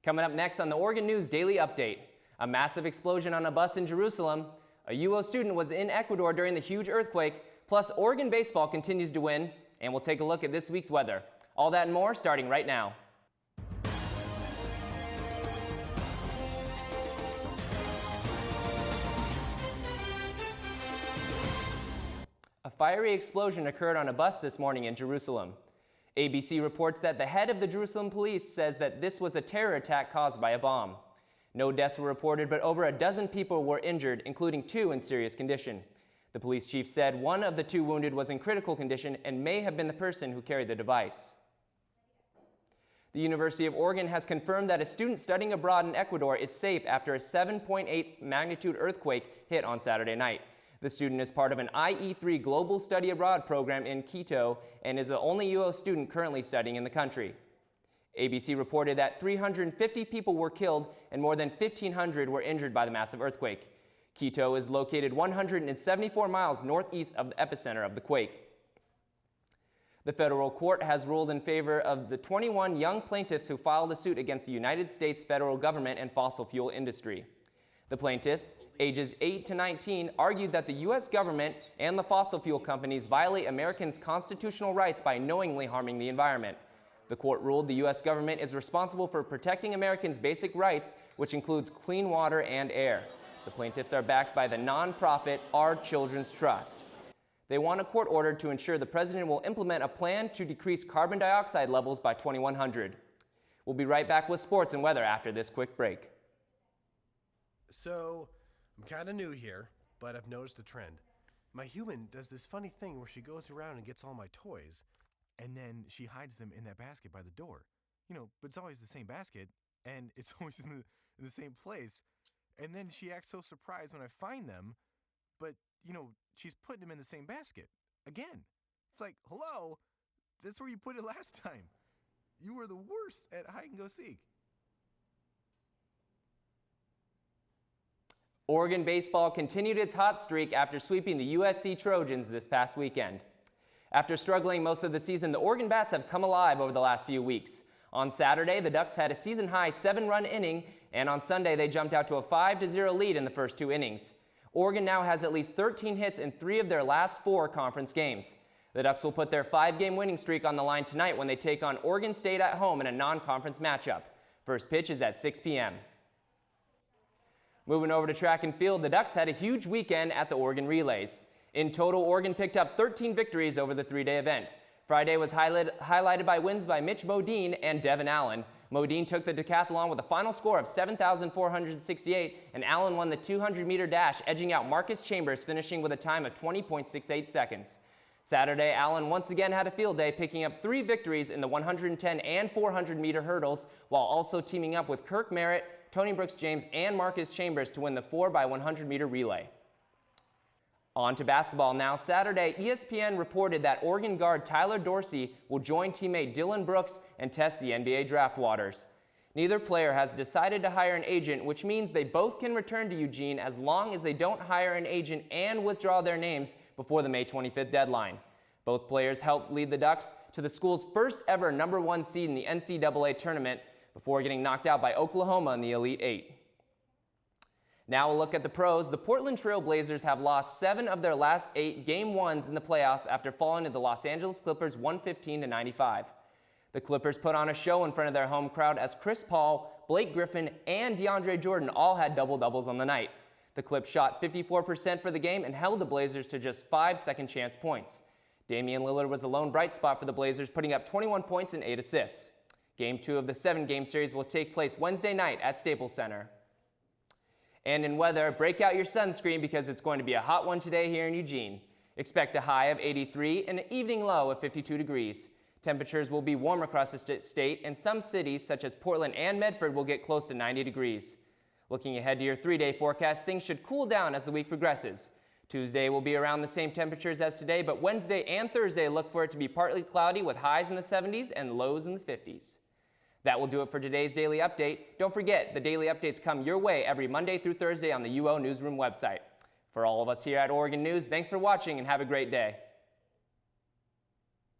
Coming up next on the Oregon News Daily Update, a massive explosion on a bus in Jerusalem, a UO student was in Ecuador during the huge earthquake, plus Oregon baseball continues to win, and we'll take a look at this week's weather. All that and more starting right now. A fiery explosion occurred on a bus this morning in Jerusalem. ABC reports that the head of the Jerusalem police says that this was a terror attack caused by a bomb. No deaths were reported, but over a dozen people were injured, including 2 in serious condition. The police chief said one of the 2 wounded was in critical condition and may have been the person who carried the device. The University of Oregon has confirmed that a student studying abroad in Ecuador is safe after a 7.8 magnitude earthquake hit on Saturday night. The student is part of an IE3 Global Study Abroad program in Quito and is the only UO student currently studying in the country. ABC reported that 350 people were killed and more than 1,500 were injured by the massive earthquake. Quito is located 174 miles northeast of the epicenter of the quake. The federal court has ruled in favor of the 21 young plaintiffs who filed a suit against the United States federal government and fossil fuel industry. The plaintiffs, ages 8 to 19, argued that the U.S. government and the fossil fuel companies violate Americans' constitutional rights by knowingly harming the environment. The court ruled the U.S. government is responsible for protecting Americans' basic rights, which includes clean water and air. The plaintiffs are backed by the nonprofit Our Children's Trust. They want a court order to ensure the president will implement a plan to decrease carbon dioxide levels by 2100. We'll be right back with sports and weather after this quick break. So, I'm kind of new here, but I've noticed a trend. My human does this funny thing where she goes around and gets all my toys, and then she hides them in that basket by the door. But it's always the same basket, and it's always in the same place. And then she acts so surprised when I find them, but, she's putting them in the same basket. Again. It's like, hello, that's where you put it last time. You were the worst at hide and go seek. Oregon baseball continued its hot streak after sweeping the USC Trojans this past weekend. After struggling most of the season, the Oregon Bats have come alive over the last few weeks. On Saturday, the Ducks had a season-high 7-run inning, and on Sunday they jumped out to a 5-0 lead in the first 2 innings. Oregon now has at least 13 hits in 3 of their last 4 conference games. The Ducks will put their 5-game winning streak on the line tonight when they take on Oregon State at home in a non-conference matchup. First pitch is at 6 p.m. Moving over to track and field, the Ducks had a huge weekend at the Oregon Relays. In total, Oregon picked up 13 victories over the 3-day event. Friday was highlighted by wins by Mitch Modine and Devin Allen. Modine took the decathlon with a final score of 7,468, and Allen won the 200-meter dash, edging out Marcus Chambers, finishing with a time of 20.68 seconds. Saturday, Allen once again had a field day, picking up 3 victories in the 110 and 400-meter hurdles, while also teaming up with Kirk Merritt, Tony Brooks James, and Marcus Chambers to win the 4x100-meter relay. On to basketball now. Saturday, ESPN reported that Oregon guard Tyler Dorsey will join teammate Dylan Brooks and test the NBA draft waters. Neither player has decided to hire an agent, which means they both can return to Eugene as long as they don't hire an agent and withdraw their names before the May 25th deadline. Both players helped lead the Ducks to the school's first ever #1 seed in the NCAA tournament before getting knocked out by Oklahoma in the Elite Eight. Now a look at the pros. The Portland Trail Blazers have lost 7 of their last 8 Game 1s in the playoffs after falling to the Los Angeles Clippers 115-95. The Clippers put on a show in front of their home crowd as Chris Paul, Blake Griffin, and DeAndre Jordan all had double-doubles on the night. The Clips shot 54% for the game and held the Blazers to just 5 second-chance points. Damian Lillard was a lone bright spot for the Blazers, putting up 21 points and 8 assists. Game 2 of the 7-game series will take place Wednesday night at Staples Center. And in weather, break out your sunscreen because it's going to be a hot one today here in Eugene. Expect a high of 83 and an evening low of 52 degrees. Temperatures will be warm across the state, and some cities such as Portland and Medford will get close to 90 degrees. Looking ahead to your 3-day forecast, things should cool down as the week progresses. Tuesday will be around the same temperatures as today, but Wednesday and Thursday look for it to be partly cloudy with highs in the 70s and lows in the 50s. That will do it for today's Daily Update. Don't forget, the Daily Updates come your way every Monday through Thursday on the UO Newsroom website. For all of us here at Oregon News, thanks for watching and have a great day.